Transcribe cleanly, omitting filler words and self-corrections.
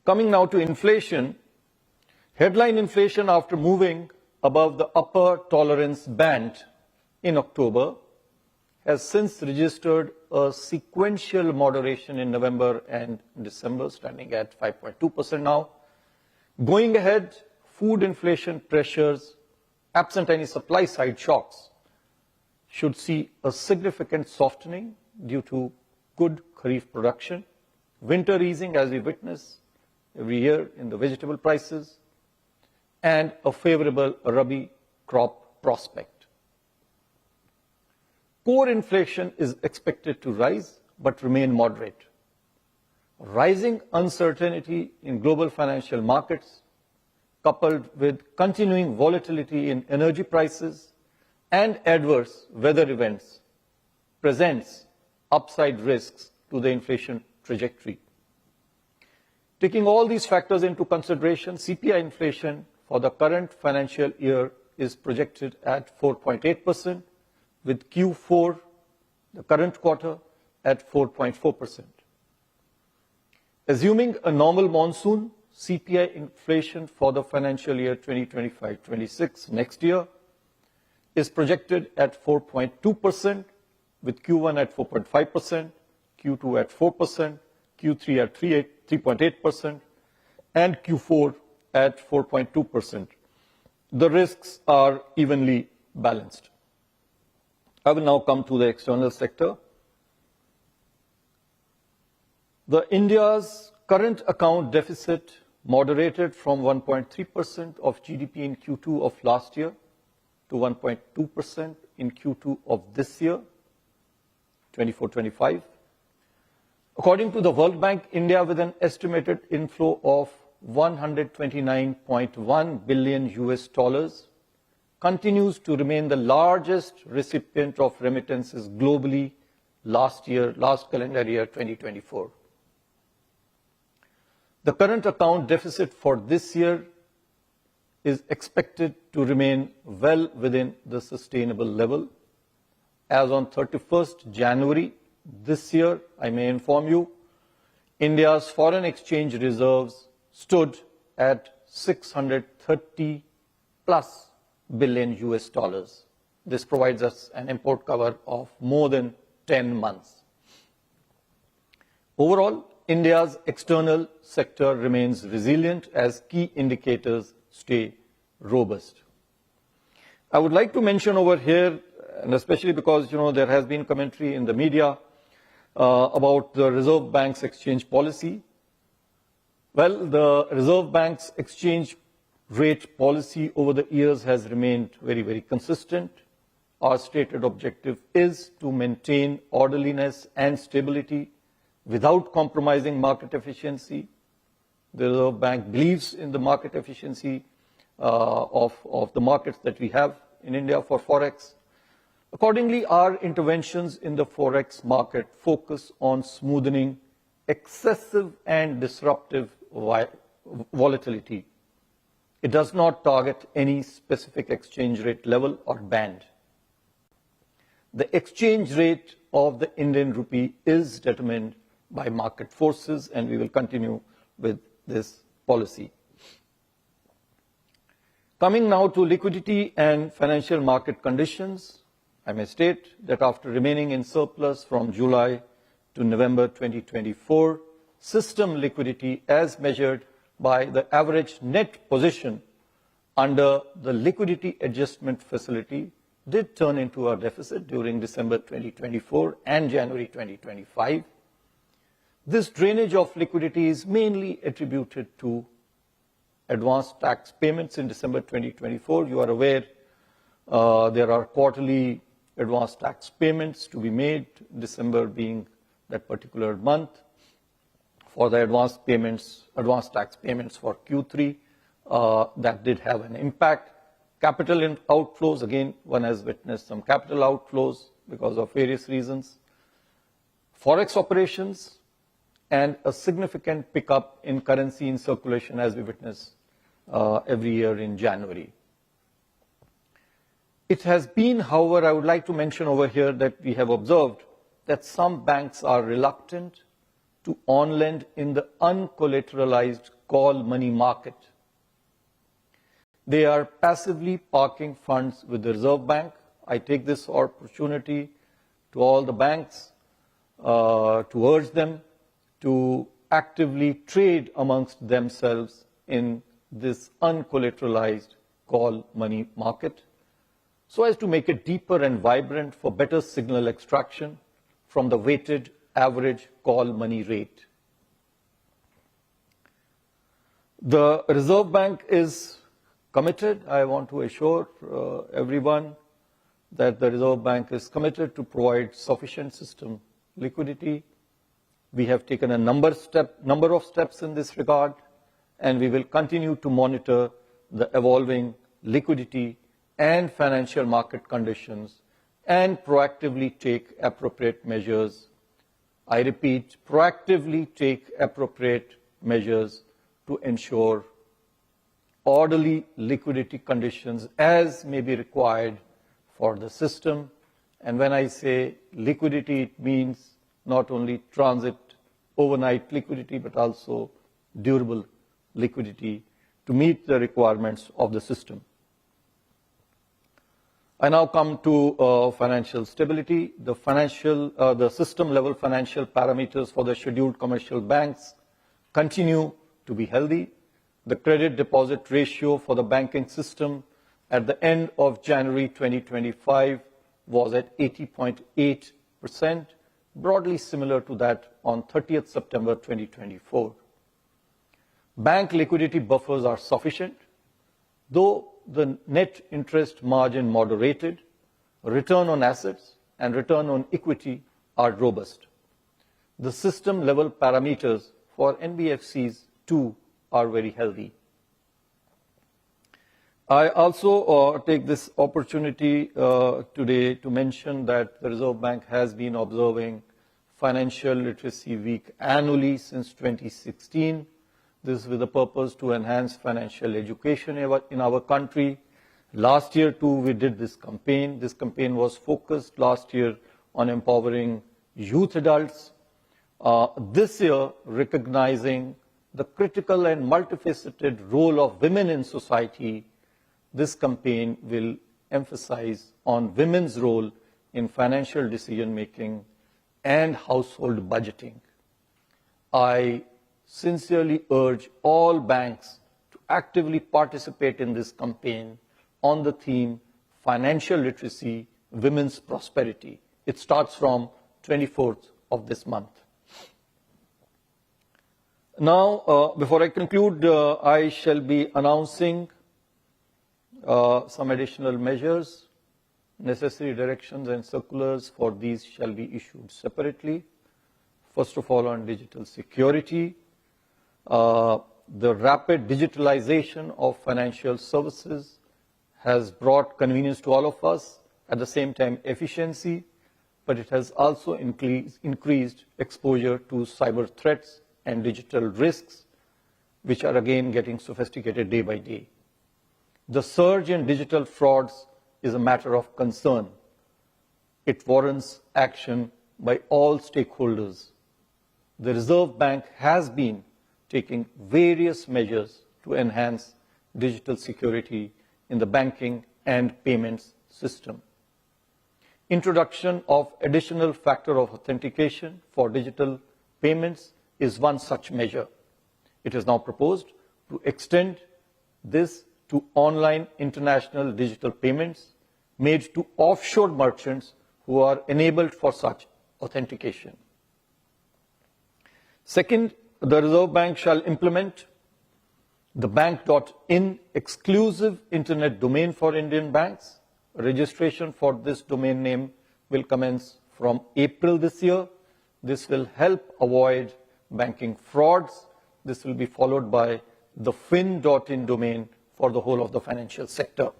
Coming now to inflation, headline inflation after moving above the upper tolerance band in October has since registered a sequential moderation in November and December, standing at 5.2% now. Going ahead, food inflation pressures, absent any supply side shocks, should see a significant softening due to good Kharif production, winter easing as we witness every year in the vegetable prices, and a favorable Rabi crop prospect. Core inflation is expected to rise but remain moderate. Rising uncertainty in global financial markets, coupled with continuing volatility in energy prices and adverse weather events, presents upside risks to the inflation trajectory. Taking all these factors into consideration, CPI inflation for the current financial year is projected at 4.8%, with Q4, the current quarter, at 4.4%. Assuming a normal monsoon, CPI inflation for the financial year 2025-26 next year is projected at 4.2%, with Q1 at 4.5%, Q2 at 4%, Q3 at 3.8%, and Q4 at 4.2%. The risks are evenly balanced. I will now come to the external sector. India's current account deficit moderated from 1.3% of GDP in Q2 of last year to 1.2% in Q2 of this year, 24-25. According to the World Bank, India, with an estimated inflow of $129.1 billion US, continues to remain the largest recipient of remittances globally last calendar year 2024. The current account deficit for this year is expected to remain well within the sustainable level. As on 31st January this year, I may inform you, India's foreign exchange reserves stood at 630 plus billion US dollars. This provides us an import cover of more than 10 months. Overall, India's external sector remains resilient as key indicators stay robust. I would like to mention over here, and especially because there has been commentary in the media about the Reserve Bank's exchange policy. Well, the Reserve Bank's exchange rate policy over the years has remained very, very consistent. Our stated objective is to maintain orderliness and stability without compromising market efficiency. The Reserve Bank believes in the market efficiency of the markets that we have in India for Forex. Accordingly, our interventions in the Forex market focus on smoothing excessive and disruptive volatility. It does not target any specific exchange rate level or band. The exchange rate of the Indian rupee is determined by market forces, and we will continue with this policy. Coming now to liquidity and financial market conditions, I may state that after remaining in surplus from July to November 2024, system liquidity as measured by the average net position under the liquidity adjustment facility did turn into a deficit during December 2024 and January 2025. This drainage of liquidity is mainly attributed to advanced tax payments in December 2024. You are aware there are quarterly advanced tax payments to be made, December being that particular month. For the advanced tax payments for Q3, that did have an impact. Capital outflows, again, one has witnessed some capital outflows because of various reasons. Forex operations and a significant pickup in currency in circulation as we witness every year in January. It has been, however, I would like to mention over here that we have observed that some banks are reluctant to on-lend in the uncollateralized call money market. They are passively parking funds with the Reserve Bank. I take this opportunity to all the banks to urge them to actively trade amongst themselves in this uncollateralized call money market, so as to make it deeper and vibrant for better signal extraction from the weighted average call money rate. The Reserve Bank is committed. I want to assure everyone that the Reserve Bank is committed to provide sufficient system liquidity. We have taken a number of steps in this regard, and we will continue to monitor the evolving liquidity and financial market conditions and proactively take appropriate measures. I repeat, proactively take appropriate measures to ensure orderly liquidity conditions as may be required for the system. And when I say liquidity, it means not only transit, overnight liquidity, but also durable liquidity to meet the requirements of the system. I now come to financial stability. The system-level financial parameters for the scheduled commercial banks continue to be healthy. The credit deposit ratio for the banking system at the end of January 2025 was at 80.8%, broadly similar to that on 30th September 2024. Bank liquidity buffers are sufficient, though the net interest margin moderated, return on assets and return on equity are robust. The system-level parameters for NBFCs too are very healthy. I also take this opportunity today to mention that the Reserve Bank has been observing Financial Literacy Week annually since 2016. This is with the purpose to enhance financial education in our country. Last year too we did this campaign. This campaign was focused last year on empowering youth adults. This year, recognizing the critical and multifaceted role of women in society, this campaign will emphasize on women's role in financial decision-making and household budgeting. I sincerely urge all banks to actively participate in this campaign on the theme Financial Literacy, Women's Prosperity. It starts from 24th of this month. Now, before I conclude, I shall be announcing some additional measures. Necessary directions and circulars for these shall be issued separately. First of all, on digital security, the rapid digitalization of financial services has brought convenience to all of us, at the same time efficiency, but it has also increased exposure to cyber threats and digital risks, which are again getting sophisticated day by day. The surge in digital frauds is a matter of concern. It warrants action by all stakeholders. The Reserve Bank has been taking various measures to enhance digital security in the banking and payments system. Introduction of additional factor of authentication for digital payments is one such measure. It is now proposed to extend this to online international digital payments made to offshore merchants who are enabled for such authentication. Second, the Reserve Bank shall implement the bank.in exclusive internet domain for Indian banks. Registration for this domain name will commence from April this year. This will help avoid banking frauds. This will be followed by the fin.in domain for the whole of the financial sector.